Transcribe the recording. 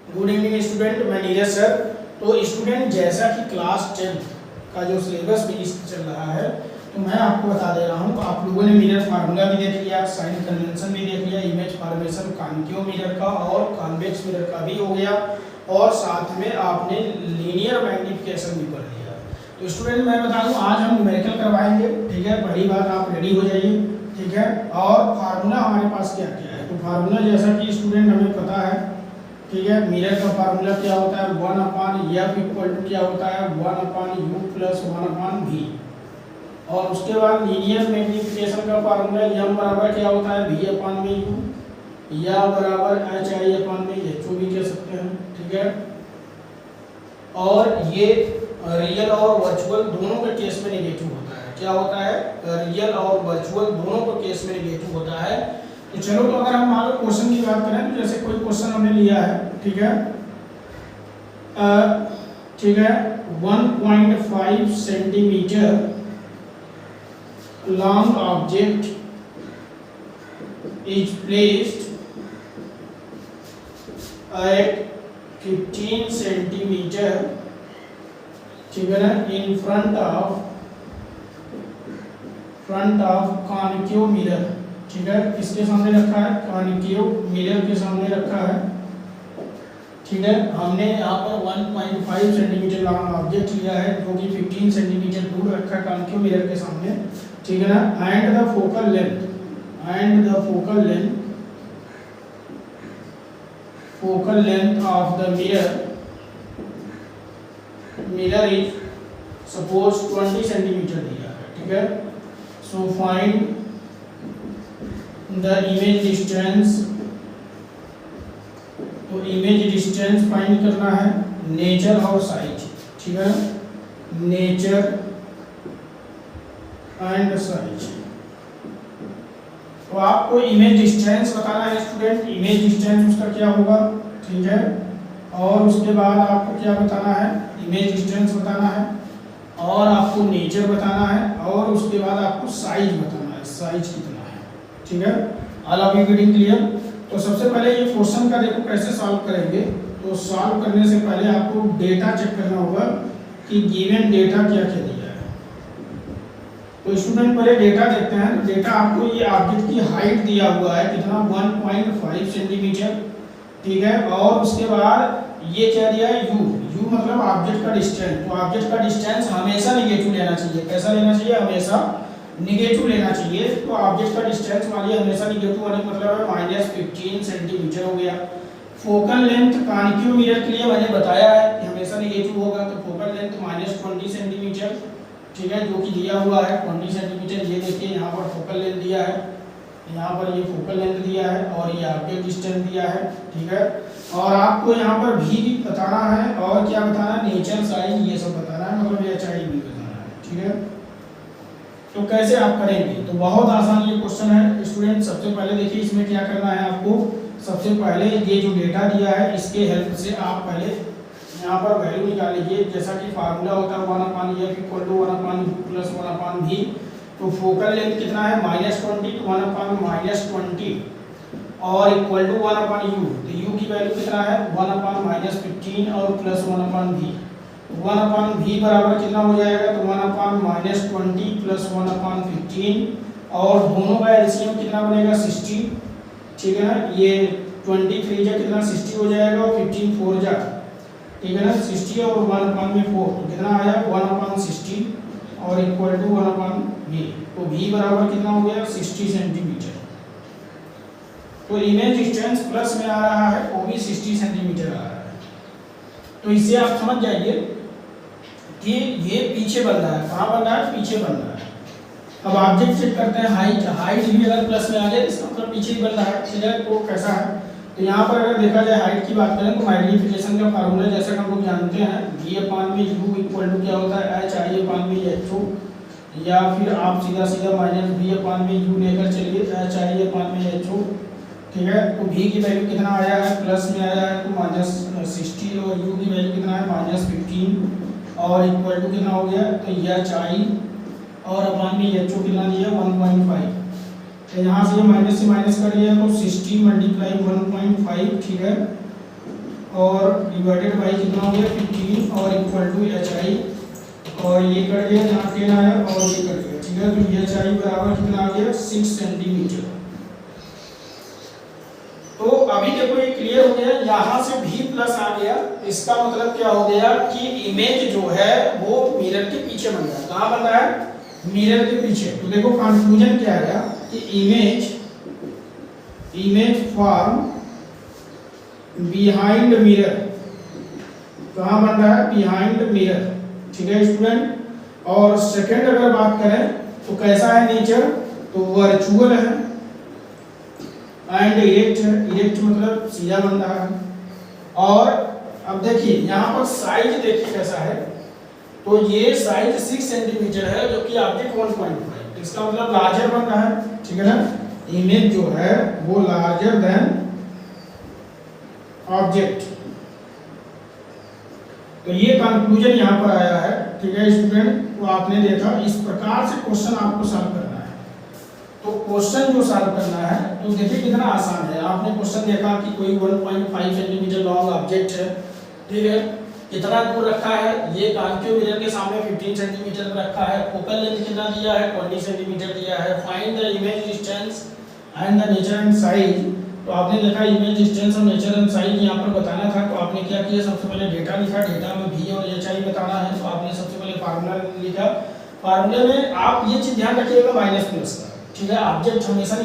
Good evening student, मैं Neeraj sir. तो student, जैसा कि क्लास 10th का जो सिलेबस भी चल रहा है, तो मैं आपको बता दे रहा हूँ। आप लोगों ने मिरर फार्मूला भी देख लिया, साइन कन्वेंशन भी देख लिया, इमेज फॉर्मेशन कॉन्केव मिरर का और कॉन्वेक्स मिरर का भी हो गया, और साथ में आपने लीनियर मैग्निफिकेशन भी पढ़ लिया। तो स्टूडेंट, मैं बता दूँ, आज हम न्यूमेरिकल करवाएंगे। ठीक है, पहली बात आप रेडी हो जाइए। ठीक है, और फार्मूला हमारे पास क्या क्या है। तो फार्मूला जैसा कि स्टूडेंट हमें पता है, ठीक है, मिरर का फार्मूला क्या होता है, 1/f इक्वल टू क्या होता है, 1/u प्लस 1/v। और उसके बाद लीनियर मैग्निफिकेशन का फार्मूला m बराबर क्या होता है, v/u, या बराबर hi/h भी कह सकते हैं। ठीक है, और ये रियल और वर्चुअल दोनों के केस में नेगेटिव होता है। क्या होता है, रियल और वर्चुअल दोनों के केस में नेगेटिव होता है। तो चलो, तो अगर हम मान लो क्वेश्चन की बात करें, तो जैसे कोई क्वेश्चन हमने लिया है, ठीक है, 1.5 centimetre long object is placed at 15 centimetre, ठीक है ना, in front of concave mirror. ठीक है, किसके सामने रखा है, कॉन्केव मिरर के सामने रखा है। ठीक है, हमने यहाँ पर 1.5 सेंटीमीटर लॉन्ग ऑब्जेक्ट लिया है, जो कि 15 सेंटीमीटर दूर रखा है कॉन्केव मिरर के सामने। ठीक है ना, and the focal length of the mirror is suppose 20 centimetre दिया है। ठीक है, so find the image distance. तो इमेज डिस्टेंस फाइंड करना है, नेचर और साइज। ठीक है, नेचर एंड साइज। तो आपको इमेज डिस्टेंस बताना है स्टूडेंट, इमेज डिस्टेंस उसका क्या होगा। ठीक है, और उसके बाद आपको क्या बताना है, इमेज डिस्टेंस बताना है, और आपको नेचर बताना है, और उसके बाद आपको साइज बताना है, साइज कितना है। ठीक है, all of you getting clear. तो सबसे पहले ये क्वेश्चन का देखो कैसे सॉल्व करेंगे। तो सॉल्व करने से पहले आपको डेटा चेक करना होगा कि गिवन डेटा क्या क्या दिया है। तो स्टूडेंट, पहले डेटा देखते हैं। तो डेटा आपको ये ऑब्जेक्ट की हाइट दिया हुआ है, कितना, 1.5 सेंटीमीटर। ठीक है, और उसके बाद ये क्या दिया है, u मतलब ऑब्जेक्ट का डिस्टेंस। तो ऑब्जेक्ट का डिस्टेंस हमेशा नेगेटिव लेना चाहिए। कैसा लेना चाहिए, हमेशा निगेटिव लेना चाहिए। तो ऑब्जेक्ट का डिस्टेंस मानिए हमेशा निगेटिव होने का मतलब है -15 सेंटीमीटर हो गया। फोकल लेंथ कॉन्केव मिरर के लिए मैंने बताया है कि हमेशा निगेटिव होगा, तो फोकल लेंथ -20 सेंटीमीटर। ठीक है, जो कि दिया हुआ है 20 सेंटीमीटर। ये देखिए यहाँ पर फोकल लेंथ दिया है, यहाँ पर ये फोकल लेंथ दिया है, और ये ऑब्जेक्ट डिस्टेंस दिया है। ठीक है, और आपको यहाँ पर भी बताना है, और क्या बताना है, नेचर, साइज, ये सब बताना है, मतलब hi भी बताना है। ठीक है, तो कैसे आप करेंगे, तो बहुत आसान ये क्वेश्चन है स्टूडेंट। सबसे पहले देखिए इसमें क्या करना है आपको। सबसे पहले ये जो डेटा दिया है, इसके हेल्प से आप पहले यहाँ पर वैल्यू निकाल लीजिए। जैसा कि फार्मूला होता है 1/f equal to 1/u plus 1/v। तो फोकल लेंथ कितना है, -20, तो 1/-20 और इक्वल टू 1/u। तो u की वैल्यू कितना है, 1/-15 और प्लस 1/v। 1/v बराबर कितना हो जाएगा, तो 1/-20 प्लस 1/15, और दोनों का एलसीएम कितना बनेगा, 60। ठीक है ना, ये 23 जा कितना 60 हो जाएगा, और 15 4 जा, ठीक है ना, 60 और 1/4 तो कितना आया, 1/60 और इक्वल टू 1/v। तो v बराबर कितना हो गया, 60 सेंटीमीटर। तो इमेज डिस्टेंस प्लस में आ रहा है, वो भी 60 सेंटीमीटर आ रहा है। तो इससे आप समझ जाइए कि ये पीछे बन रहा है। कहाँ बन रहा है, पीछे बन रहा है। अब ऑब्जेक्ट चेक करते हैं, हाइट भी अगर प्लस में आ जाए, इसका मतलब पीछे ही बन रहा है। ठीक है, तो कैसा है, तो यहाँ पर अगर देखा जाए हाइट की बात करें, तो मैग्निफिकेशन का फार्मूला जैसा कि हम लोग जानते हैं, v/u इक्वल टू क्या होता है, hi/ho, या फिर आप सीधा -v/u लेकर चलिए, hi/ho। ठीक है, तो v की वैल्यु कितना आया है, प्लस में आया है, तो -60, और u की वैल्यू कितना है, -15, और इक्वल टू कितना हो गया, तो hi और अपान में ho कितना दिया, 1.5। तो यहाँ से माइनस कर लिया, तो 60 × 1.5। ठीक है, और डिवाइडेड बाई कितना हो गया 15 और इक्वल टू HI, और ये कट गया, यहाँ 10 आया और ये कट गया, ठीक है। तो HI बराबर कितना आ गया 6 सेंटीमीटर। तो अभी देखो ये क्लियर हो गया, यहाँ से भी प्लस आ गया, इसका मतलब क्या हो गया कि इमेज जो है वो मिरर के पीछे बन गया। कहाँ बन रहा है? मिरर के पीछे। तो देखो कंक्लूजन क्या आया कि इमेज फॉर्म बिहाइंड मिरर। कहाँ बन रहा है? बिहाइंड मिरर, ठीक है स्टूडेंट। और सेकंड अगर बात करें तो कैसा है नेचर? तो वर्चुअल है एंड इरेक्ट है। इरेक्ट मतलब सीधा बन रहा है। और अब देखिए यहाँ पर साइज देखिए कैसा है, तो ये साइज 6 सेंटीमीटर है जो कि ऑब्जेक्ट 1.5, इसका मतलब लार्जर बन रहा है, ठीक है ना। इमेज जो है वो लार्जर देन ऑब्जेक्ट। तो ये कंक्लूजन यहाँ पर आया है, ठीक है स्टूडेंट। तो आपने देखा इस प्रकार से क्वेश्चन आपको सॉल्व करना है। तो क्वेश्चन जो सॉल्व करना है तो देखिए कितना आसान है। आपने क्वेश्चन देखा कि कोई 1.5 सेंटीमीटर लॉन्ग ऑब्जेक्ट है, ठीक है, कितना दूर रखा है? ये कॉन्केव मिरर के सामने 15 सेंटीमीटर रखा है। फोकल लेंथ कितना दिया है? 20 सेंटीमीटर दिया है। Find the image distance and the nature and size. तो आपने लिखा इमेज डिस्टेंस और नेचर एंड साइज यहाँ पर बताना था। तो आपने क्या किया? सबसे पहले डेटा लिखा, डेटा में भी और HI बताना है। तो आपने सबसे पहले फार्मूला लिखा। फार्मूले में आप ये चीज ध्यान रखिएगा माइनस प्लस का, ठीक है। ऑब्जेक्ट हमेशा